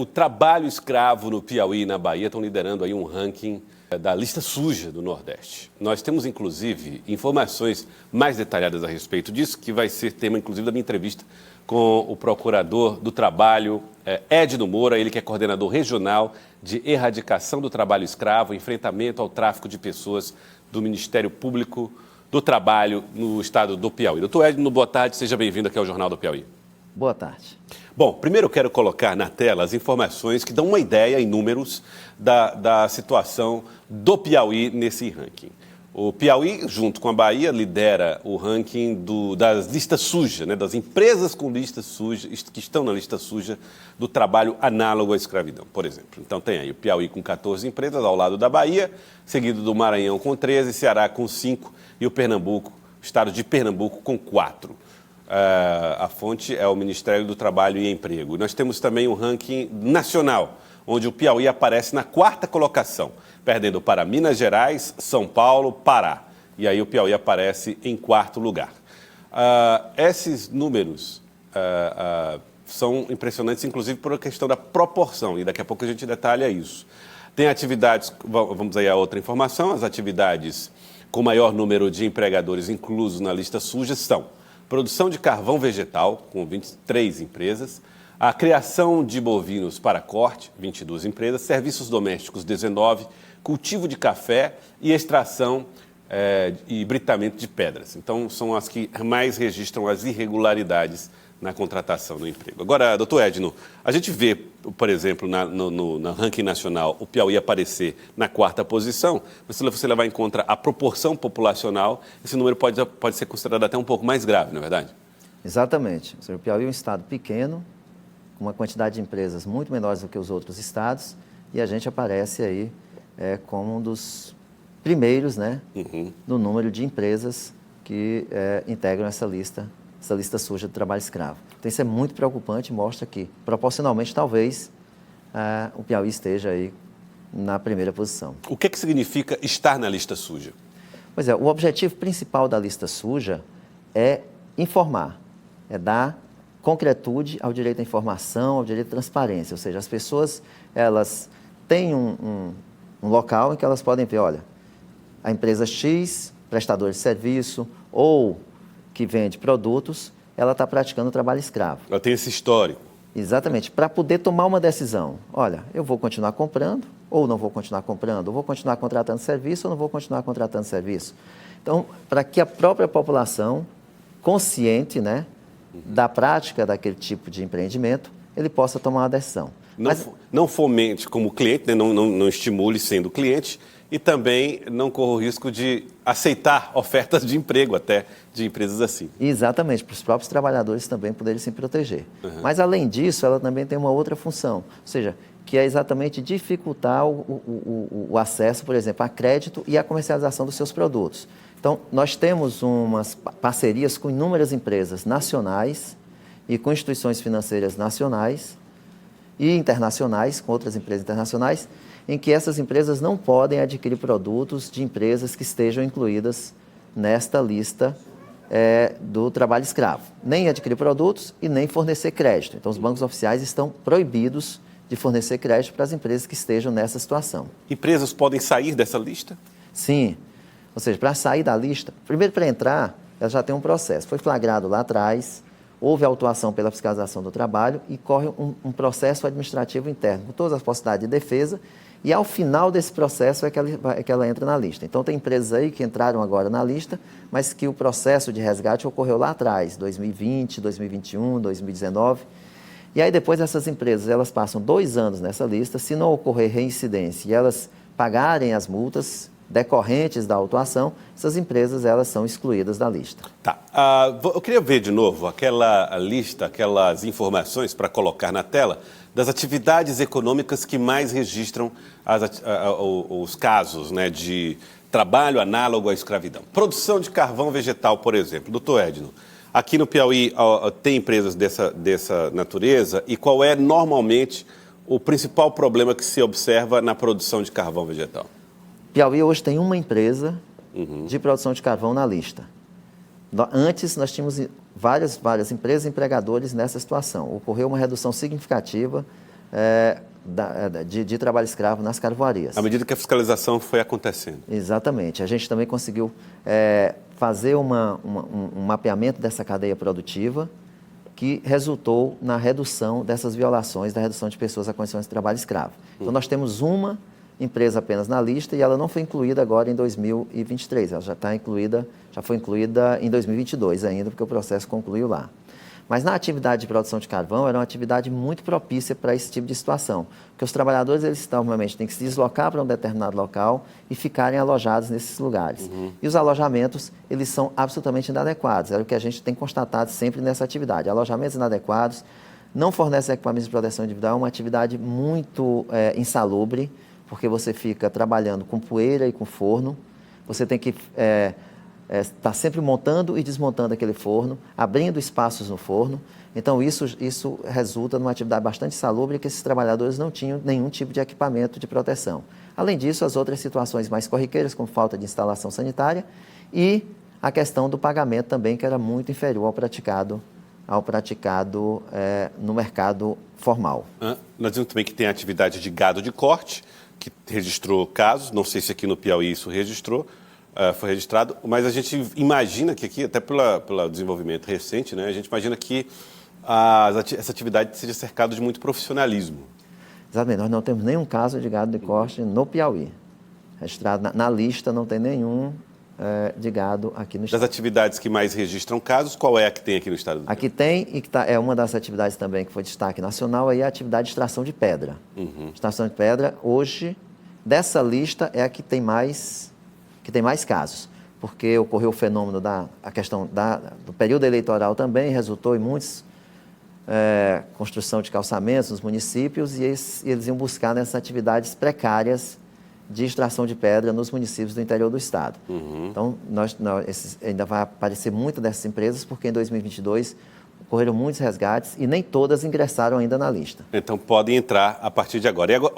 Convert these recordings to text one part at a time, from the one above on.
O trabalho escravo no Piauí e na Bahia estão liderando aí um ranking da lista suja do Nordeste. Nós temos, inclusive, informações mais detalhadas a respeito disso, que vai ser tema, inclusive, da minha entrevista com o procurador do trabalho, Edno Moura, ele que é coordenador regional de erradicação do trabalho escravo, enfrentamento ao tráfico de pessoas do Ministério Público do Trabalho no estado do Piauí. Doutor Edno, boa tarde, seja bem-vindo aqui ao Jornal do Piauí. Boa tarde. Bom, primeiro eu quero colocar na tela as informações que dão uma ideia em números da situação do Piauí nesse ranking. O Piauí, junto com a Bahia, lidera o ranking das listas sujas, né, das empresas com listas sujas, que estão na lista suja do trabalho análogo à escravidão, por exemplo. Então tem aí o Piauí com 14 empresas, ao lado da Bahia, seguido do Maranhão com 13, Ceará com 5 e o Pernambuco, o estado de Pernambuco com 4. A fonte é o Ministério do Trabalho e Emprego. Nós temos também um ranking nacional, onde o Piauí aparece na 4ª colocação, perdendo para Minas Gerais, São Paulo, Pará. E aí o Piauí aparece em 4º lugar. Esses números são impressionantes, inclusive por a questão da proporção, e daqui a pouco a gente detalha isso. Tem atividades, vamos aí a outra informação, as atividades com maior número de empregadores inclusos na lista suja são produção de carvão vegetal, com 23 empresas, a criação de bovinos para corte, 22 empresas, serviços domésticos, 19, cultivo de café e extração e britamento de pedras. Então, são as que mais registram as irregularidades na contratação do emprego. Agora, doutor Edno, a gente vê, por exemplo, no ranking nacional, o Piauí aparecer na 4ª posição, mas se você levar em conta a proporção populacional, esse número pode ser considerado até um pouco mais grave, não é verdade? Exatamente. O Piauí é um estado pequeno, com uma quantidade de empresas muito menores do que os outros estados, e a gente aparece aí como um dos primeiros, né, no número de empresas que integram essa lista suja do trabalho escravo. Então isso é muito preocupante, mostra que, proporcionalmente, talvez, o Piauí esteja aí na 1ª posição. O que significa estar na lista suja? Pois é, o objetivo principal da lista suja é informar, é dar concretude ao direito à informação, ao direito à transparência, ou seja, as pessoas, elas têm um local em que elas podem ver, olha, a empresa X, prestador de serviço ou que vende produtos, ela está praticando trabalho escravo. Ela tem esse histórico. Exatamente, para poder tomar uma decisão. Olha, eu vou continuar comprando ou não vou continuar comprando, ou vou continuar contratando serviço ou não vou continuar contratando serviço. Então, para que a própria população, consciente, né, da prática daquele tipo de empreendimento, ele possa tomar uma decisão. Não fomente como cliente, né, não estimule sendo cliente, e também não corra o risco de aceitar ofertas de emprego até de empresas assim. Exatamente, para os próprios trabalhadores também poderem se proteger. Mas, além disso, ela também tem uma outra função, ou seja, que é exatamente dificultar o acesso, por exemplo, a crédito e a comercialização dos seus produtos. Então, nós temos umas parcerias com inúmeras empresas nacionais e com instituições financeiras nacionais e internacionais, com outras empresas internacionais, em que essas empresas não podem adquirir produtos de empresas que estejam incluídas nesta lista do trabalho escravo. Nem adquirir produtos e nem fornecer crédito. Então, os bancos oficiais estão proibidos de fornecer crédito para as empresas que estejam nessa situação. Empresas podem sair dessa lista? Sim. Ou seja, para sair da lista, primeiro para entrar, ela já tem um processo. Foi flagrado lá atrás, houve autuação pela fiscalização do trabalho e corre um processo administrativo interno, com todas as possibilidades de defesa, e ao final desse processo é que ela entra na lista. Então, tem empresas aí que entraram agora na lista, mas que o processo de resgate ocorreu lá atrás, 2020, 2021, 2019. E aí, depois, essas empresas, elas passam 2 anos nessa lista, se não ocorrer reincidência e elas pagarem as multas decorrentes da autuação, essas empresas, elas são excluídas da lista. Tá. Eu queria ver de novo aquela lista, aquelas informações para colocar na tela das atividades econômicas que mais registram os casos, né, de trabalho análogo à escravidão. Produção de carvão vegetal, por exemplo. Doutor Edno, aqui no Piauí tem empresas dessa natureza e qual é normalmente o principal problema que se observa na produção de carvão vegetal? Piauí hoje tem uma empresa de produção de carvão na lista. Antes, nós tínhamos várias empresas e empregadores nessa situação. Ocorreu uma redução significativa de trabalho escravo nas carvoarias. À medida que a fiscalização foi acontecendo. Exatamente. A gente também conseguiu fazer um mapeamento dessa cadeia produtiva que resultou na redução dessas violações, da redução de pessoas a condições de trabalho escravo. Então, nós temos uma empresa apenas na lista e ela não foi incluída agora em 2023. Ela já foi incluída em 2022 ainda, porque o processo concluiu lá. Mas na atividade de produção de carvão, era uma atividade muito propícia para esse tipo de situação. Porque os trabalhadores, eles normalmente têm que se deslocar para um determinado local e ficarem alojados nesses lugares. E os alojamentos, eles são absolutamente inadequados. Era o que a gente tem constatado sempre nessa atividade. Alojamentos inadequados, não fornecem equipamentos de proteção individual, é uma atividade muito insalubre, porque você fica trabalhando com poeira e com forno. Você tem que está sempre montando e desmontando aquele forno, abrindo espaços no forno. Então, isso resulta numa atividade bastante insalubre, que esses trabalhadores não tinham nenhum tipo de equipamento de proteção. Além disso, as outras situações mais corriqueiras, como falta de instalação sanitária e a questão do pagamento também, que era muito inferior ao praticado no mercado formal. Nós vimos também que tem a atividade de gado de corte, que registrou casos, não sei se aqui no Piauí isso foi registrado, mas a gente imagina que aqui, até pelo desenvolvimento recente, né, a gente imagina que essa atividade seja cercada de muito profissionalismo. Exatamente, nós não temos nenhum caso de gado de corte no Piauí. Registrado na lista, não tem nenhum de gado aqui no estado. Das atividades que mais registram casos, qual é a que tem aqui no estado do Piauí? Aqui tem, e que é uma das atividades também que foi destaque nacional, aí é a atividade de extração de pedra. Extração de pedra, hoje, dessa lista, é a que tem mais casos, porque ocorreu o fenômeno a questão do período eleitoral também, resultou em muitos construção de calçamentos nos municípios e eles iam buscar nessas atividades precárias de extração de pedra nos municípios do interior do estado. Então, ainda vai aparecer muitas dessas empresas, porque em 2022 ocorreram muitos resgates e nem todas ingressaram ainda na lista. Então, podem entrar a partir de agora. E agora,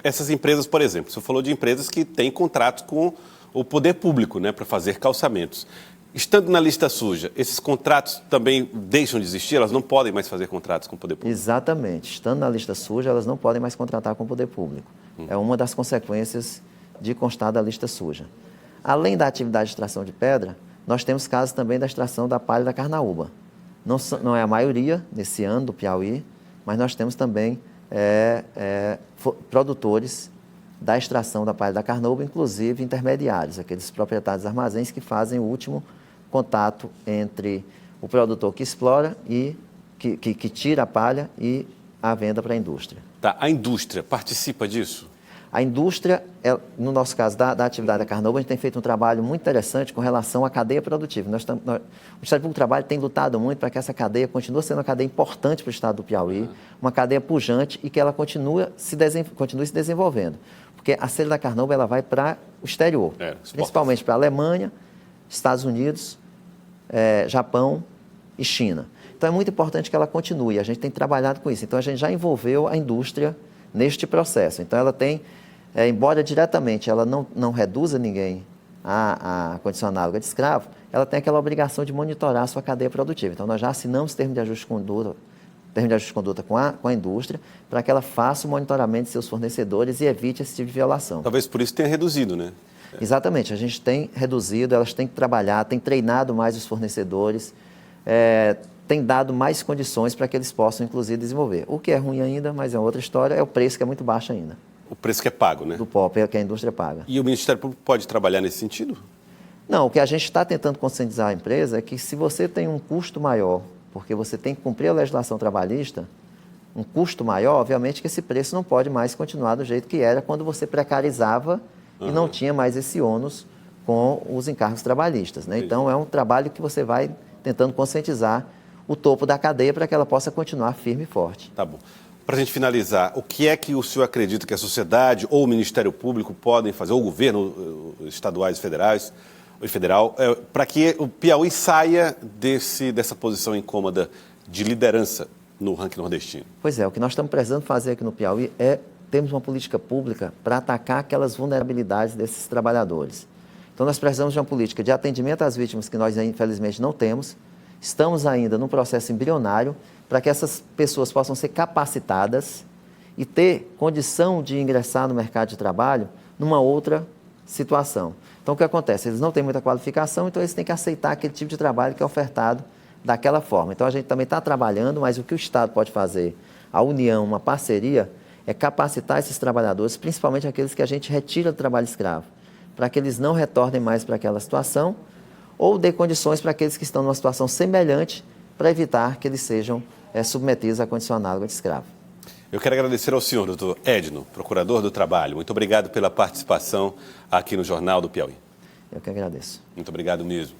essas empresas, por exemplo, você falou de empresas que têm contrato com o poder público, né, para fazer calçamentos. Estando na lista suja, esses contratos também deixam de existir? Elas não podem mais fazer contratos com o poder público? Exatamente. Estando na lista suja, elas não podem mais contratar com o poder público. É uma das consequências de constar da lista suja. Além da atividade de extração de pedra, nós temos casos também da extração da palha da carnaúba. Não é a maioria nesse ano do Piauí, mas nós temos também produtores da extração da palha da carnaúba, inclusive intermediários, aqueles proprietários de armazéns que fazem o último contato entre o produtor que explora e que tira a palha e a venda para a indústria. Tá. A indústria participa disso? A indústria, no nosso caso da atividade da carnaúba, a gente tem feito um trabalho muito interessante com relação à cadeia produtiva. O Ministério Público do Trabalho tem lutado muito para que essa cadeia continue sendo uma cadeia importante para o estado do Piauí, uma cadeia pujante e que ela continue se desenvolvendo. Porque a selha da carnaúba ela vai para o exterior, principalmente para a Alemanha, Estados Unidos, Japão e China. Então é muito importante que ela continue, a gente tem trabalhado com isso. Então a gente já envolveu a indústria neste processo. Então ela tem, embora diretamente ela não reduza ninguém à condição análoga de escravo, ela tem aquela obrigação de monitorar a sua cadeia produtiva. Então nós já assinamos termo de ajuste de conduta com a indústria, para que ela faça o monitoramento de seus fornecedores e evite esse tipo de violação. Talvez por isso tenha reduzido, né? Exatamente, a gente tem reduzido, elas têm que trabalhar, tem treinado mais os fornecedores, tem dado mais condições para que eles possam, inclusive, desenvolver. O que é ruim ainda, mas é outra história, é o preço que é muito baixo ainda. O preço que é pago, né? Do POP, que a indústria paga. E o Ministério Público pode trabalhar nesse sentido? Não, o que a gente está tentando conscientizar a empresa é que se você tem um custo maior, porque você tem que cumprir a legislação trabalhista, um custo maior, obviamente que esse preço não pode mais continuar do jeito que era quando você precarizava e não tinha mais esse ônus com os encargos trabalhistas, né? Então, é um trabalho que você vai tentando conscientizar o topo da cadeia para que ela possa continuar firme e forte. Tá bom. Para a gente finalizar, o que é que o senhor acredita que a sociedade ou o Ministério Público podem fazer, ou o governo, estaduais e federais, federal, para que o Piauí saia dessa posição incômoda de liderança no ranking nordestino? Pois é, o que nós estamos precisando fazer aqui no Piauí é termos uma política pública para atacar aquelas vulnerabilidades desses trabalhadores. Então, nós precisamos de uma política de atendimento às vítimas que nós, infelizmente, não temos. Estamos ainda num processo embrionário para que essas pessoas possam ser capacitadas e ter condição de ingressar no mercado de trabalho numa outra situação. Então, o que acontece? Eles não têm muita qualificação, então eles têm que aceitar aquele tipo de trabalho que é ofertado daquela forma. Então, a gente também está trabalhando, mas o que o Estado pode fazer, a União, uma parceria, é capacitar esses trabalhadores, principalmente aqueles que a gente retira do trabalho escravo, para que eles não retornem mais para aquela situação ou dê condições para aqueles que estão numa situação semelhante para evitar que eles sejam submetidos à condição análoga de escravo. Eu quero agradecer ao senhor, doutor Edno, procurador do Trabalho. Muito obrigado pela participação aqui no Jornal do Piauí. Eu que agradeço. Muito obrigado mesmo.